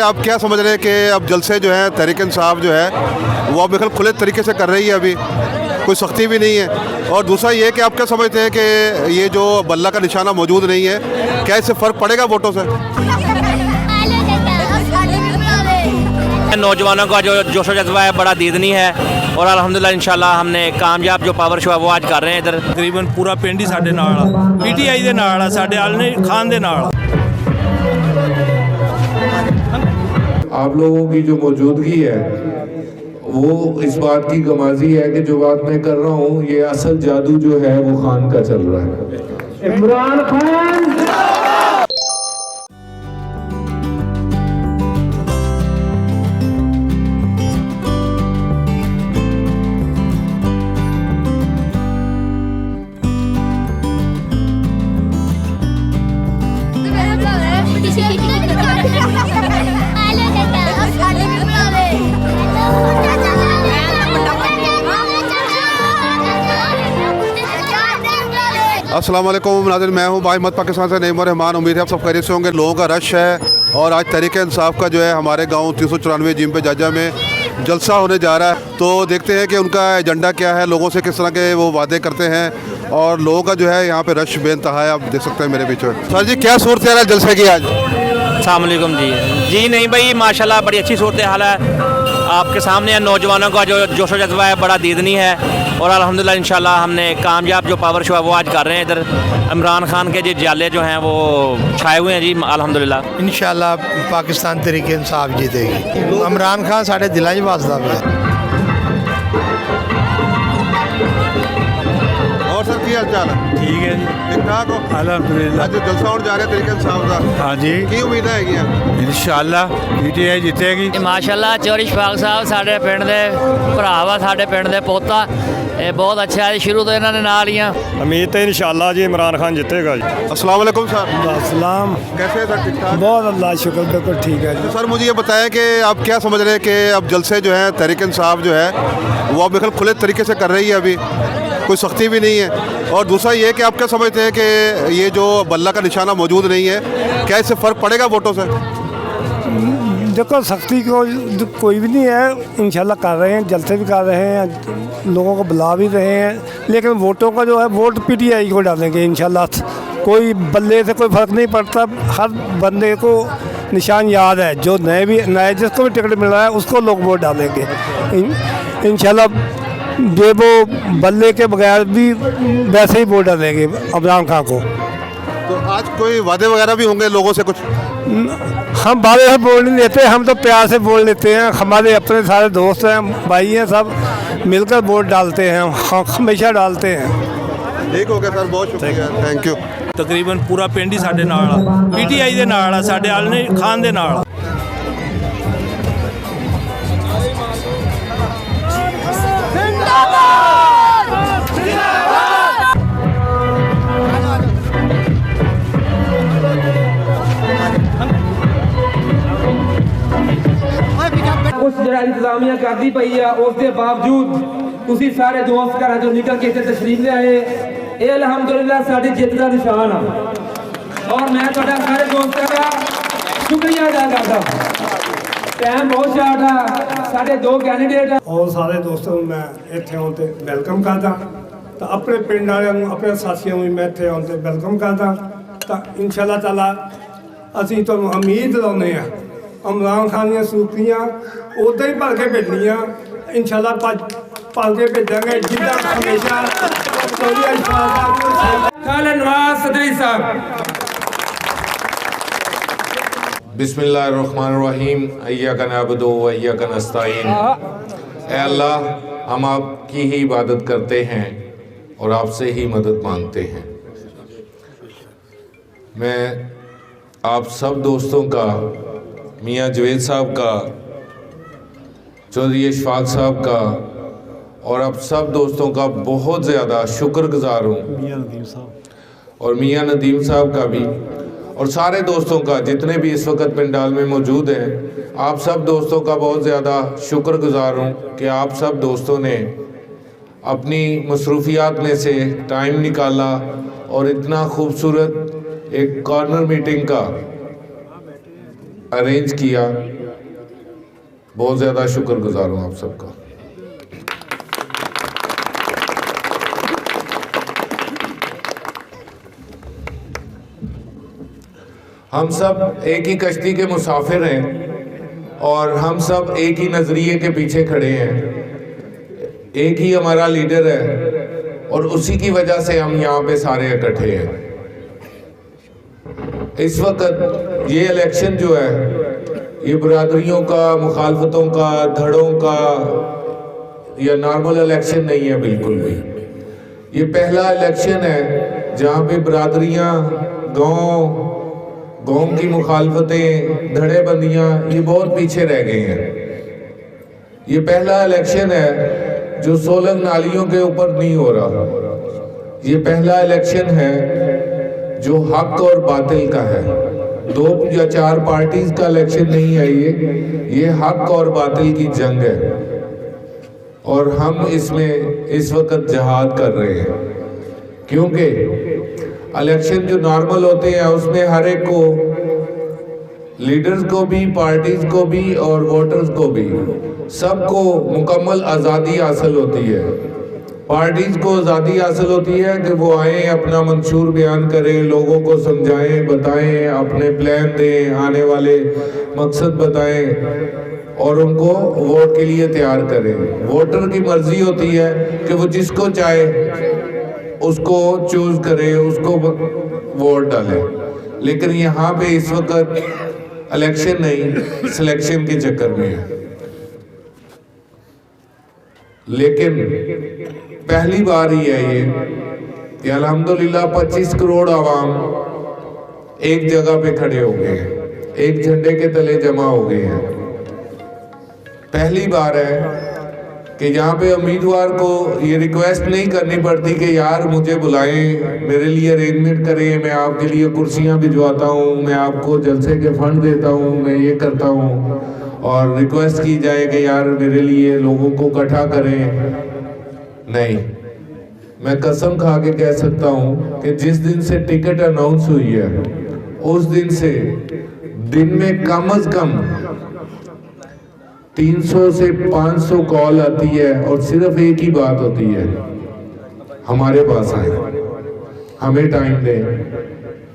आप क्या समझ रहे हैं कि अब जलसे जो है तहरीक इंसाफ जो है वो अब बिल्कुल खुले तरीके से कर रही है, अभी कोई सख्ती भी नहीं है। और दूसरा ये कि आप क्या समझते हैं कि ये जो बल्ला का निशाना मौजूद नहीं है, क्या इससे फ़र्क पड़ेगा वोटों से? नौजवानों का जो जोश व जज्बा है बड़ा दीदनी है और अल्हम्दुलिल्लाह इंशाल्लाह हमने कामयाब जो पावर शो है वो आज कर रहे हैं इधर। तकरीबन पूरा पिंड ही साडे नाल आ, पीटीआई दे नाल आ, साडे आलने खान दे नाल आ। आप लोगों की जो मौजूदगी है वो इस बात की गमाजी है कि जो बात मैं कर रहा हूँ ये असल जादू जो है वो खान का चल रहा है। इमरान खान अस्सलाम वालेकुम नाज़रीन, मैं हूँ भाई मत पाकिस्तान से नईम रहमान। उम्मीद है आप सब खैरियत से होंगे। लोगों का रश है और आज तहरीक इंसाफ का जो है हमारे गांव 394 जिम पे जाजा में जलसा होने जा रहा है। तो देखते हैं कि उनका एजेंडा क्या है, लोगों से किस तरह के वो वादे करते हैं और लोगों का जो है यहाँ पे रश बेइंतहा है। आप देख सकते हैं मेरे पीछे। सर जी, क्या सूरत है जलसे की आज? अस्सलाम वालेकुम जी नहीं भाई, माशाल्लाह बड़ी अच्छी सूरत हाल है। आपके सामने नौजवानों का जो जोश व जज्बा है बड़ा दीदनी है और अल्हम्दुलिल्लाह इंशाल्लाह हमने कामयाब जो पावर शो है वो आज कर रहे हैं इधर। इमरान खान के जो जाले जो हैं वो छाए हुए हैं जी अल्हम्दुलिल्लाह। इंशाल्लाह पाकिस्तान तहरीक इंसाफ जीतेगी। इमरान खान साढ़े दिलों च वसदा पिया। और सर की हाल चाल है? ठीक है जी, ठीक ठाक हो? अल्हम्दुलिल्लाह। आज जलसा होने जा रहे हैं तहरीक इंसाफ का, हाँ जी, की उम्मीद है? इंशाल्लाह पीटीआई जीतेगी। माशाल्लाह चौधरी शफाक साहब साढ़े पिंड दे भरा वा, साढ़े पिंड दे पोता, ये बहुत अच्छा है। शुरू तो इन्होंने नाल ही उम्मीद है इंशाल्लाह जी इमरान खान जीतेगा जी। अस्सलाम वालेकुम सर। सलाम। कैसे है सर? ठीक ठाक? बहुत अल्लाह शुक्र, बिल्कुल ठीक है। तो सर मुझे ये बताएं कि आप क्या समझ रहे हैं कि अब जलसे जो है तहरीक इंसाफ जो है वो अब बिल्कुल खुले तरीके से कर रही है, अभी कोई सख्ती भी नहीं है। और दूसरा ये कि आप क्या समझते हैं कि ये जो बल्ला का निशाना मौजूद नहीं है, क्या इससे फ़र्क पड़ेगा वोटों से? देखो सख्ती को कोई भी नहीं है, इंशाल्लाह कर रहे हैं, जलसे भी कर रहे हैं, लोगों को बुला भी रहे हैं, लेकिन वोटों का जो है वोट पीटीआई को डालेंगे इंशाल्लाह। कोई बल्ले से कोई फ़र्क नहीं पड़ता, हर बंदे को निशान याद है। जो नए जिसको भी टिकट मिल रहा है उसको लोग वोट डालेंगे इंशाल्लाह। जो वो बल्ले के बगैर भी वैसे ही वोट डालेंगे इमरान खान को। तो आज कोई वादे वगैरह भी होंगे लोगों से कुछ? हम बारे से बोल नहीं लेते, हम तो प्यार से बोल लेते हैं। हमारे अपने सारे दोस्त हैं, भाई हैं, सब मिलकर वोट डालते हैं, हमेशा डालते हैं। ठीक हो गया सर, बहुत शुक्रिया, थैंक यू। तकरीबन पूरा पिंड ही साडे नाल आ, पीटीआई दे नाल आ, साडे आलने खान दे नाल आ। उस जरा इंतजामिया करती पई है, उसके बावजूद तुसी सारे दोस्त घर जो निकल के इतने तशरीफ ले आए, ये अल्हम्दुलिल्लाह साडी जित का निशान है। और मैं तुहाडा सारे दोस्तों का शुक्रिया अदा करता। टाइम बहुत शार्ट है, साढ़े दो कैंडिडेट और सारे दोस्तों को मैं इतने आते वेलकम करता, तो अपने पिंड वालों अपने साथियों भी मैं इतने आते वेलकम करता। तो इंशाल्लाह ताला असीं तो उम्मीद लाने हैं इमरान खान दी सूखियाँ उदा ही भर के भेजनियाँ, इंशाल्लाह भर के भेजांगे जिदा हमेशा। खालिद नवाज सदरी साहब। बिस्मिल्लाहिर्रहमानिर्रहीम। इय्याका नअबुदु व इय्याका नस्तईन। ऐ अल्लाह, हम आपकी ही इबादत करते हैं और आपसे ही मदद मांगते हैं। मैं आप सब दोस्तों का, मियाँ जवेद साहब का, चौधरी शफाक साहब का और आप सब दोस्तों का बहुत ज़्यादा शुक्रगुजार हूँ, और मियाँ नदीम साहब का भी, और सारे दोस्तों का जितने भी इस वक्त पंडाल में मौजूद हैं। आप सब दोस्तों का बहुत ज़्यादा शुक्रगुजार हूँ कि आप सब दोस्तों ने अपनी मसरूफियात में से टाइम निकाला और इतना खूबसूरत एक कॉर्नर मीटिंग का अरेंज किया, बहुत ज़्यादा शुक्रगुजार हूँ आप सबका। हम सब एक ही कश्ती के मुसाफिर हैं और हम सब एक ही नज़रिए के पीछे खड़े हैं। एक ही हमारा लीडर है और उसी की वजह से हम यहाँ पे सारे इकट्ठे हैं। इस वक्त ये इलेक्शन जो है ये बरादरियों का, मुखालफतों का, धड़ों का या नॉर्मल इलेक्शन नहीं है बिल्कुल भी। ये पहला इलेक्शन है जहाँ पे बरादरियाँ, गाँव की मुखालफतें, धड़ेबंदियाँ ये बहुत पीछे रह गए हैं। ये पहला इलेक्शन है जो सोलंग नालियों के ऊपर नहीं हो रहा। ये पहला इलेक्शन है जो हक और बातिल का है। 2 या 4 पार्टीज का इलेक्शन नहीं है ये हक और बातिल की जंग है और हम इसमें इस वक्त जहाद कर रहे हैं। क्योंकि इलेक्शन जो नॉर्मल होते हैं उसमें हर एक को, लीडर्स को भी, पार्टीज को भी और वोटर्स को भी, सबको मुकम्मल आज़ादी हासिल होती है। पार्टीज को आज़ादी हासिल होती है कि वो आए, अपना मंशूर बयान करें, लोगों को समझाएं, बताएं, अपने प्लान दें, आने वाले मकसद बताएं और उनको वोट के लिए तैयार करें। वोटर की मर्जी होती है कि वो जिसको चाहे उसको चूज करे, उसको वोट डाले। लेकिन यहाँ पे इस वक्त इलेक्शन नहीं, सिलेक्शन के चक्कर में है। लेकिन पहली बार ही है ये कि अल्हम्दुलिल्लाह 25 करोड़ आवाम एक जगह पे खड़े हो गए हैं, एक झंडे के तले जमा हो गए हैं। पहली बार है कि यहाँ पे उम्मीदवार को ये रिक्वेस्ट नहीं करनी पड़ती कि यार मुझे बुलाएं, मेरे लिए अरेंजमेंट करें, मैं आपके लिए कुर्सियाँ भिजवाता हूँ, मैं आपको जलसे के फंड देता हूँ, मैं ये करता हूँ, और रिक्वेस्ट की जाए कि यार मेरे लिए लोगों को इकट्ठा करें। नहीं, मैं कसम खा के कह सकता हूँ कि जिस दिन से टिकट अनाउंस हुई है उस दिन से दिन में कम से कम 300 से 500 कॉल आती है और सिर्फ एक ही बात होती है, हमारे पास आए, हमें टाइम दें,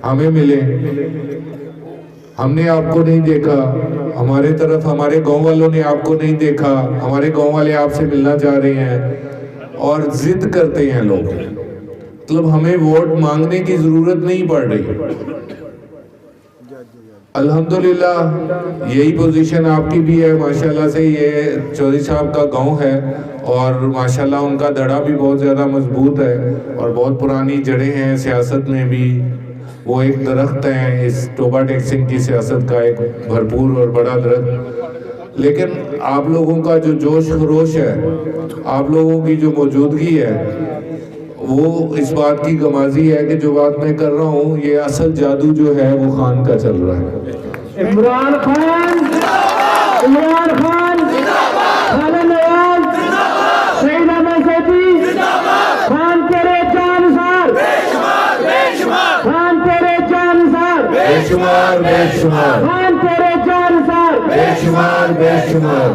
हमें मिले, हमने आपको नहीं देखा, हमारे तरफ हमारे गांव वालों ने आपको नहीं देखा, हमारे गांव वाले आपसे मिलना चाह रहे हैं और जिद करते हैं लोग। मतलब हमें वोट मांगने की जरूरत नहीं पड़ रही। अल्हम्दुलिल्लाह यही पोजीशन आपकी भी है। माशाल्लाह से ये चौधरी साहब का गांव है और माशाल्लाह उनका धड़ा भी बहुत ज़्यादा मजबूत है और बहुत पुरानी जड़ें हैं सियासत में भी। वो एक दरख्त है, इस टोबा टेक्सिंग की सियासत का एक भरपूर और बड़ा दरख्त। लेकिन आप लोगों का जो जोश खरोश है, आप लोगों की जो मौजूदगी है, वो इस बात की गमाजी है कि जो बात मैं कर रहा हूँ ये असल जादू जो है वो खान का चल रहा है। इमरान खान, इमरान खान, खान नवाज, सईद अहमद सैदी, खान तेरे जानसार, खान तेरे जानसार, बेशुमार बेशुमार, खान तेरे जानसार, बेशुमार बेशुमार।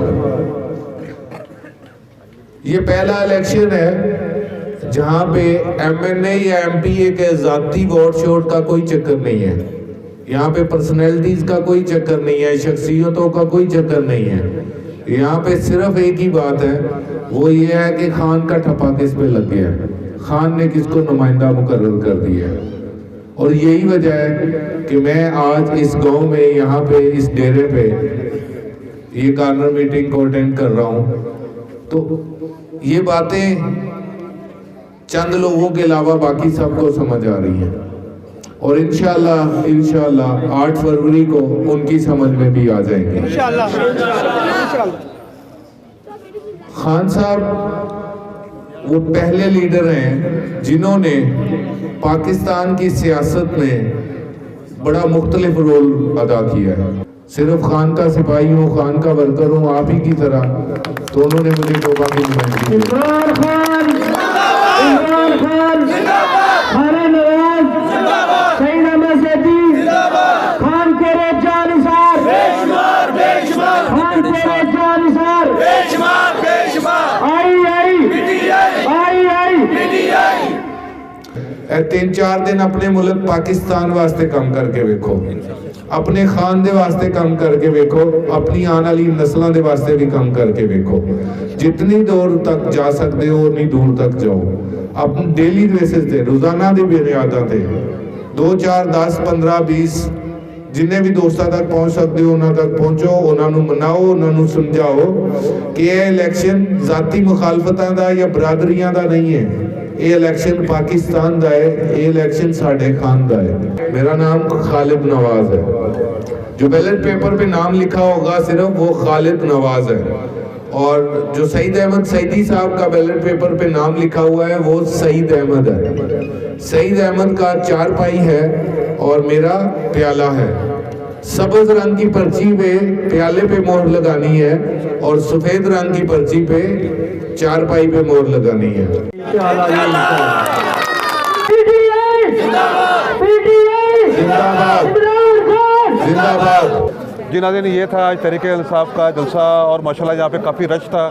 ये पहला इलेक्शन है जहाँ पे एमएनए या एमपीए के जाती वोट शोट का कोई चक्कर नहीं है। यहाँ पे पर्सनैलिटीज का कोई चक्कर नहीं है, शख्सियतों का कोई चक्कर नहीं है। यहाँ पे सिर्फ एक ही बात है, वो ये है कि खान का ठप्पा किस पे लग गया है, खान ने किसको नुमाइंदा मुकर्रर कर दिया है। और यही वजह है कि मैं आज इस गाँव में, यहाँ पे इस डेरे पे ये कार्नर मीटिंग को अटेंड कर रहा हूँ। तो ये बातें चंद लोगों के अलावा बाकी सबको समझ आ रही है और इंशाल्लाह 8 फरवरी को उनकी समझ में भी आ जाएंगे इंशाल्लाह। खान साहब वो पहले लीडर हैं जिन्होंने पाकिस्तान की सियासत में बड़ा मुख्तलिफ रोल अदा किया है। सिर्फ खान का सिपाही हूँ, खान का वर्कर हूँ, आप ही की तरह, तो उन्होंने मुझे टोबा की नुमाइंदगी। इमरान खान, इमरान खान, खान नवाज, सईद अहमद सैदी, खान तेरे जानसार, ਇਹ 3-4 दिन अपने मुल्क पाकिस्तान वास्ते काम करके वेखो, अपने खान दे वास्ते काम करके वेखो, अपनी आने वाली नस्लों दे वास्ते भी काम करके वेखो। जितनी दूर तक जा सकते हो उतनी दूर तक जाओ। अपने डेली बेसिस ते रोजाना दी बुनियादां ते 2 4 10 15 20 जिन्हें भी दोस्तों तक पहुंच सकते हो उन्होंने तक पहुंचो, उन्होंने मनाओ, उन्होंने समझाओ कि यह इलेक्शन जाती मुखालफतां दा या बरादरियां दा नहीं है, ये इलेक्शन पाकिस्तान दा है, ये इलेक्शन साडे खान दा है। मेरा नाम खालिद नवाज है। जो बैलेट पेपर पे नाम लिखा होगा सिर्फ वो खालिद नवाज है, और जो सईद अहमद सईदी साहब का बैलेट पेपर पे नाम लिखा हुआ है वो सईद अहमद है। सईद अहमद का 4 पाई है और मेरा प्याला है। सब्ज रंग की पर्ची पे प्याले पे मोहर लगानी है और सफेद रंग की पर्ची पे 4 पाई पे मोहर लगानी है। जिंदाबाद जिंदाबाद। जी नाज़रीन, ये था आज तहरीक इंसाफ का जलसा और माशाल्लाह यहाँ पे काफ़ी रश था,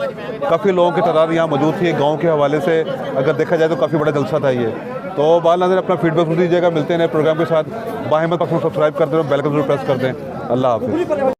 काफ़ी लोगों की तादाद यहाँ मौजूद थी। गांव के हवाले से अगर देखा जाए तो काफ़ी बड़ा जलसा था ये। तो बाल नाज़रीन अपना फीडबैक दीजिएगा। मिलते हैं नए प्रोग्राम के साथ। बाहिम्मत सब्सक्राइब कर दें, बेल का जरूर प्रेस कर दें। अल्लाह हाफ़िज़।